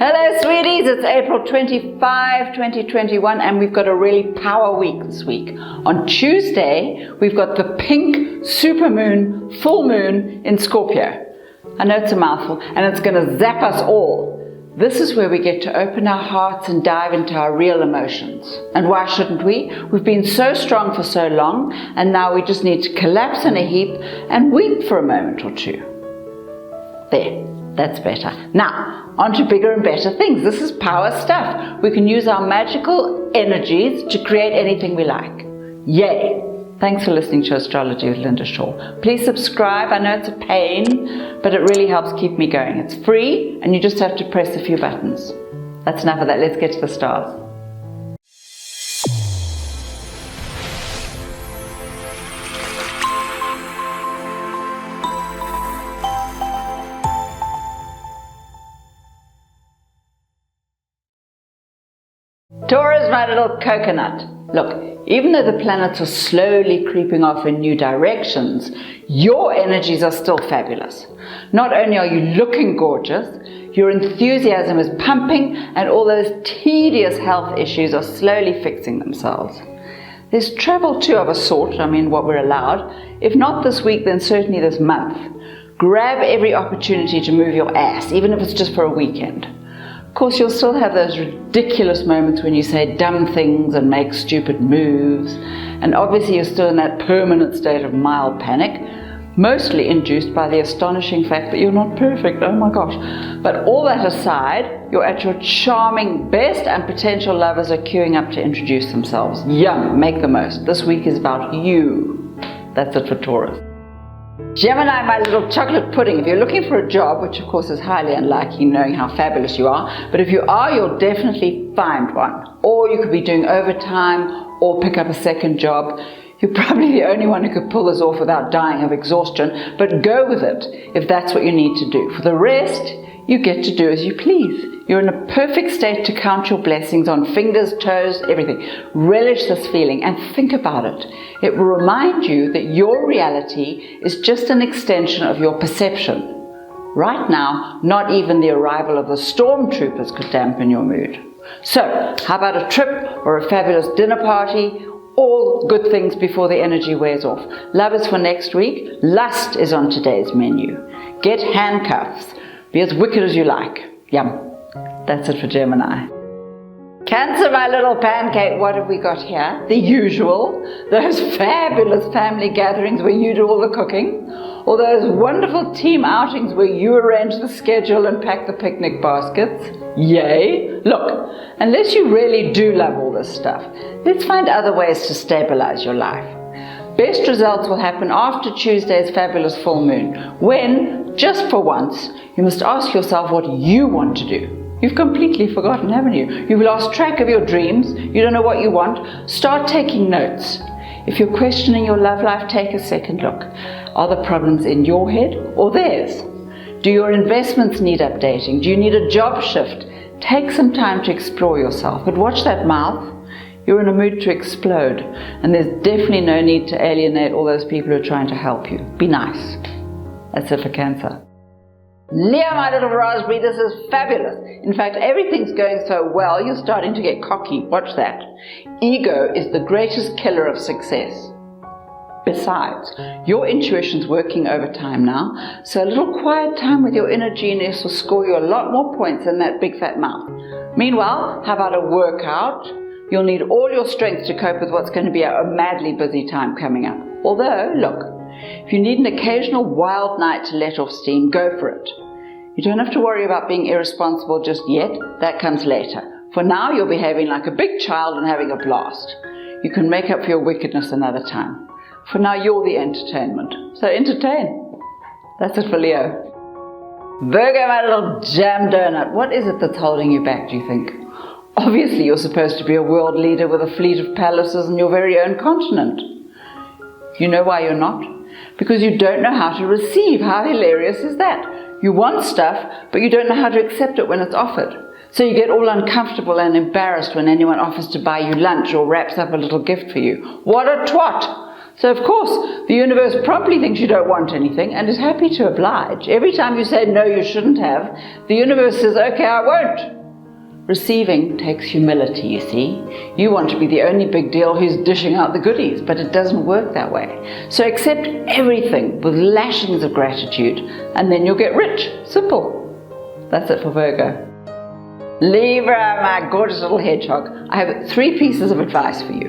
Hello sweeties, it's April 25, 2021 and we've got a really power week this week. On Tuesday, we've got the pink supermoon, full moon in Scorpio. I know it's a mouthful and it's going to zap us all. This is where we get to open our hearts and dive into our real emotions. And why shouldn't we? We've been so strong for so long and now we just need to collapse in a heap and weep for a moment or two. There, that's better. Now, on to bigger and better things. This is power stuff. We can use our magical energies to create anything we like. Yay! Thanks for listening to Astrology with Linda Shaw. Please subscribe. I know it's a pain, but it really helps keep me going. It's free and you just have to press a few buttons. That's enough of that. Let's get to the stars. Taurus, my little coconut. Look, even though the planets are slowly creeping off in new directions, your energies are still fabulous. Not only are you looking gorgeous, your enthusiasm is pumping and all those tedious health issues are slowly fixing themselves. There's travel too of a sort, what we're allowed. If not this week, then certainly this month. Grab every opportunity to move your ass, even if it's just for a weekend. Of course, you'll still have those ridiculous moments when you say dumb things and make stupid moves. And obviously you're still in that permanent state of mild panic, mostly induced by the astonishing fact that you're not perfect. Oh my gosh. But all that aside, you're at your charming best and potential lovers are queuing up to introduce themselves. Yum, make the most. This week is about you. That's it for Taurus. Gemini, my little chocolate pudding. If you're looking for a job, which of course is highly unlikely knowing how fabulous you are, but if you are, you'll definitely find one. Or you could be doing overtime or pick up a second job. You're probably the only one who could pull this off without dying of exhaustion, but go with it if that's what you need to do. For the rest, you get to do as you please. You're in a perfect state to count your blessings on fingers, toes, everything. Relish this feeling and think about it. It will remind you that your reality is just an extension of your perception. Right now, not even the arrival of the stormtroopers could dampen your mood. So, how about a trip or a fabulous dinner party? All good things before the energy wears off. Love is for next week. Lust is on today's menu. Get handcuffs. Be as wicked as you like. Yum. That's it for Gemini. Cancer, my little pancake, what have we got here? The usual. Those fabulous family gatherings where you do all the cooking. Or those wonderful team outings where you arrange the schedule and pack the picnic baskets. Yay! Look, unless you really do love all this stuff, let's find other ways to stabilize your life. Best results will happen after Tuesday's fabulous full moon, when, just for once, you must ask yourself what you want to do. You've completely forgotten, haven't you? You've lost track of your dreams. You don't know what you want. Start taking notes. If you're questioning your love life, take a second look. Are the problems in your head or theirs? Do your investments need updating? Do you need a job shift? Take some time to explore yourself, but watch that mouth. You're in a mood to explode, and there's definitely no need to alienate all those people who are trying to help you. Be nice. That's it for Cancer. Leo, my little raspberry, this is fabulous. In fact, everything's going so well, you're starting to get cocky. Watch that. Ego is the greatest killer of success. Besides, your intuition's working overtime now, so a little quiet time with your inner genius will score you a lot more points than that big fat mouth. Meanwhile, how about a workout? You'll need all your strength to cope with what's going to be a madly busy time coming up. Although, look, if you need an occasional wild night to let off steam, go for it. You don't have to worry about being irresponsible just yet. That comes later. For now, you're behaving like a big child and having a blast. You can make up for your wickedness another time. For now, you're the entertainment. So entertain. That's it for Leo. Virgo, my little jam donut. What is it that's holding you back, do you think? Obviously, you're supposed to be a world leader with a fleet of palaces and your very own continent. You know why you're not? Because you don't know how to receive. How hilarious is that? You want stuff, but you don't know how to accept it when it's offered. So you get all uncomfortable and embarrassed when anyone offers to buy you lunch or wraps up a little gift for you. What a twat! So of course, the universe promptly thinks you don't want anything and is happy to oblige. Every time you say, no, you shouldn't have, the universe says, okay, I won't. Receiving takes humility, you see. You want to be the only big deal who's dishing out the goodies, but it doesn't work that way. So accept everything with lashings of gratitude, and then you'll get rich. Simple. That's it for Virgo. Libra, my gorgeous little hedgehog, I have 3 pieces of advice for you.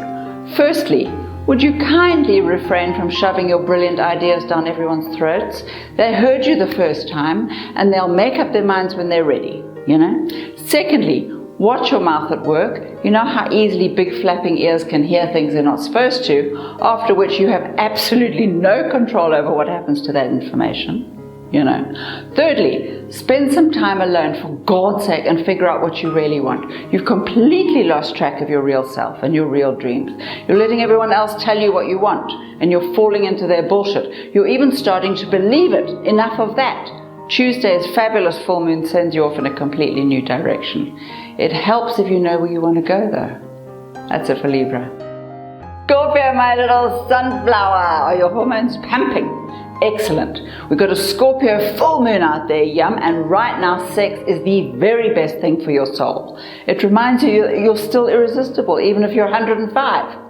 Firstly, would you kindly refrain from shoving your brilliant ideas down everyone's throats? They heard you the first time, and they'll make up their minds when they're ready, you know? Secondly, watch your mouth at work. You know how easily big flapping ears can hear things they're not supposed to, after which you have absolutely no control over what happens to that information. You know. Thirdly, spend some time alone for God's sake and figure out what you really want. You've completely lost track of your real self and your real dreams. You're letting everyone else tell you what you want, and you're falling into their bullshit. You're even starting to believe it. Enough of that. Tuesday's fabulous full moon sends you off in a completely new direction. It helps if you know where you want to go, though. That's it for Libra. Scorpio, my little sunflower. Are your hormones pumping? Excellent. We've got a Scorpio full moon out there, yum, and right now sex is the very best thing for your soul. It reminds you you're still irresistible, even if you're 105.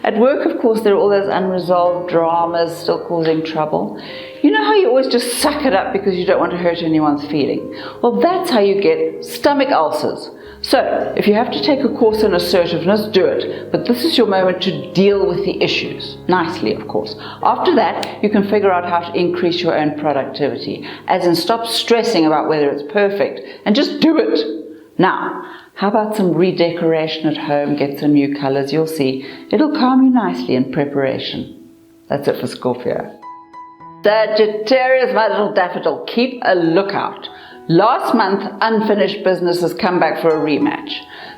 At work, of course, there are all those unresolved dramas still causing trouble. You know how you always just suck it up because you don't want to hurt anyone's feeling? Well, that's how you get stomach ulcers. So, if you have to take a course in assertiveness, do it. But this is your moment to deal with the issues. Nicely, of course. After that, you can figure out how to increase your own productivity. As in, stop stressing about whether it's perfect and just do it. Now, how about some redecoration at home? Get some new colors. You'll see. It'll calm you nicely in preparation. That's it for Scorpio. Sagittarius, my little daffodil, keep a lookout. Last month, unfinished business has come back for a rematch.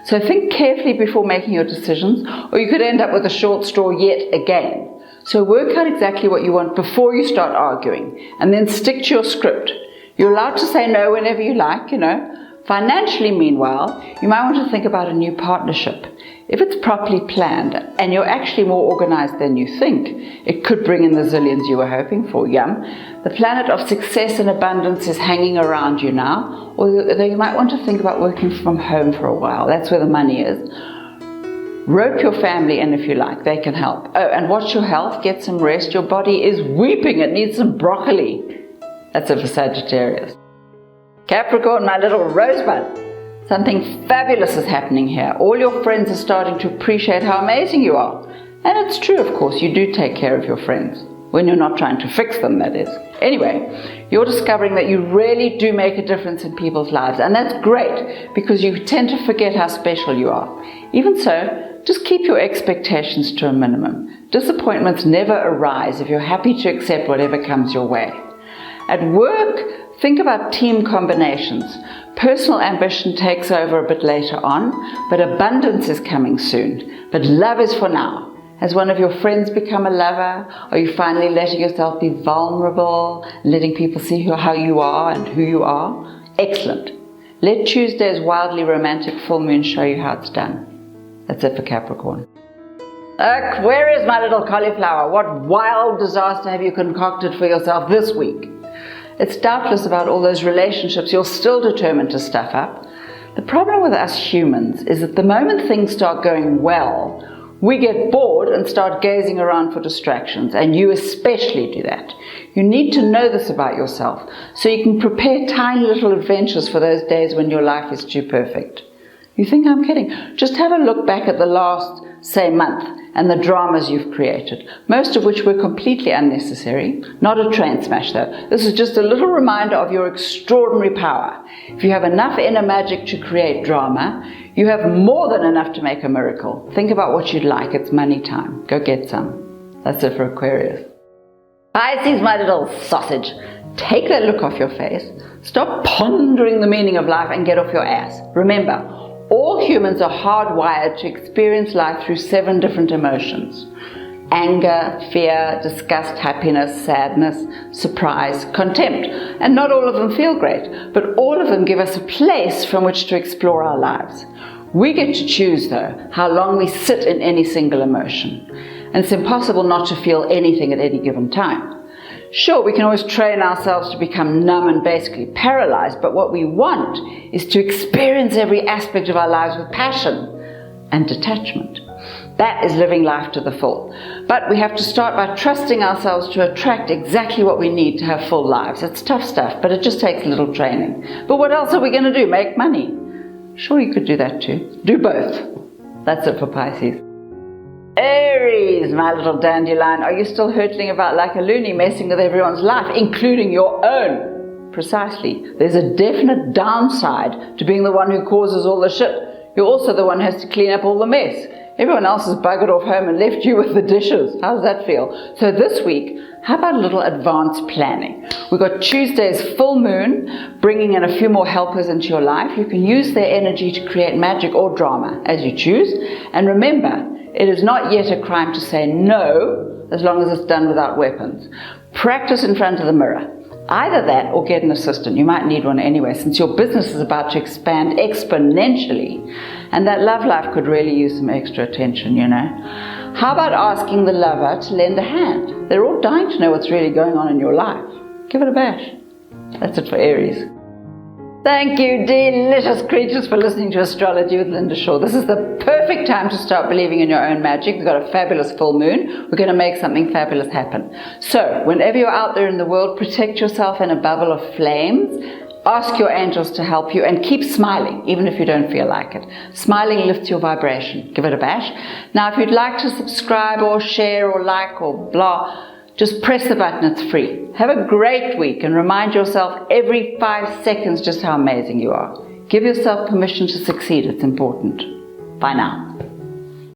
So think carefully before making your decisions, or you could end up with a short straw yet again. So work out exactly what you want before you start arguing, and then stick to your script. You're allowed to say no whenever you like, you know. Financially, meanwhile, you might want to think about a new partnership. If it's properly planned and you're actually more organized than you think, it could bring in the zillions you were hoping for, yum. The planet of success and abundance is hanging around you now, although you might want to think about working from home for a while. That's where the money is. Rope your family in if you like, they can help. Oh, and watch your health, get some rest. Your body is weeping, it needs some broccoli. That's it for Sagittarius. Capricorn, my little rosebud. Something fabulous is happening here. All your friends are starting to appreciate how amazing you are. And it's true, of course, you do take care of your friends. When you're not trying to fix them, that is. Anyway, you're discovering that you really do make a difference in people's lives. And that's great, because you tend to forget how special you are. Even so, just keep your expectations to a minimum. Disappointments never arise if you're happy to accept whatever comes your way. At work, think about team combinations. Personal ambition takes over a bit later on, but abundance is coming soon. But love is for now. Has one of your friends become a lover? Are you finally letting yourself be vulnerable, letting people see how you are and who you are? Excellent. Let Tuesday's wildly romantic full moon show you how it's done. That's it for Capricorn. Aquarius, my little cauliflower, what wild disaster have you concocted for yourself this week? It's doubtless about all those relationships you're still determined to stuff up. The problem with us humans is that the moment things start going well, we get bored and start gazing around for distractions, and you especially do that. You need to know this about yourself so you can prepare tiny little adventures for those days when your life is too perfect. You think I'm kidding? Just have a look back at the last, say, month and the dramas you've created, most of which were completely unnecessary. Not a train smash though. This is just a little reminder of your extraordinary power. If you have enough inner magic to create drama, you have more than enough to make a miracle. Think about what you'd like. It's money time. Go get some. That's it for Aquarius. Pisces, my little sausage. Take that look off your face. Stop pondering the meaning of life and get off your ass. Remember, all humans are hardwired to experience life through 7 different emotions. Anger, fear, disgust, happiness, sadness, surprise, contempt. And not all of them feel great, but all of them give us a place from which to explore our lives. We get to choose, though, how long we sit in any single emotion. and it's impossible not to feel anything at any given time. Sure, we can always train ourselves to become numb and basically paralyzed, but what we want is to experience every aspect of our lives with passion and detachment. That is living life to the full. But we have to start by trusting ourselves to attract exactly what we need to have full lives. It's tough stuff, but it just takes a little training. But what else are we going to do? Make money? Sure, you could do that too. Do both. That's it for Pisces. Aries, my little dandelion, are you still hurtling about like a loony, messing with everyone's life, including your own? Precisely. There's a definite downside to being the one who causes all the shit. You're also the one who has to clean up all the mess. Everyone else has buggered off home and left you with the dishes. How does that feel? So this week, how about a little advanced planning? We've got Tuesday's full moon, bringing in a few more helpers into your life. You can use their energy to create magic or drama, as you choose. And remember, it is not yet a crime to say no, as long as it's done without weapons. Practice in front of the mirror. Either that or get an assistant. You might need one anyway, since your business is about to expand exponentially. And that love life could really use some extra attention, you know. How about asking the lover to lend a hand? They're all dying to know what's really going on in your life. Give it a bash. That's it for Aries. Thank you, delicious creatures, for listening to Astrology with Linda Shaw. This is the perfect time to start believing in your own magic. We've got a fabulous full moon. We're going to make something fabulous happen. So, whenever you're out there in the world, protect yourself in a bubble of flames. Ask your angels to help you and keep smiling, even if you don't feel like it. Smiling lifts your vibration. Give it a bash. Now, if you'd like to subscribe or share or like or blah, just press the button, it's free. Have a great week and remind yourself every 5 seconds just how amazing you are. Give yourself permission to succeed, it's important. Bye now.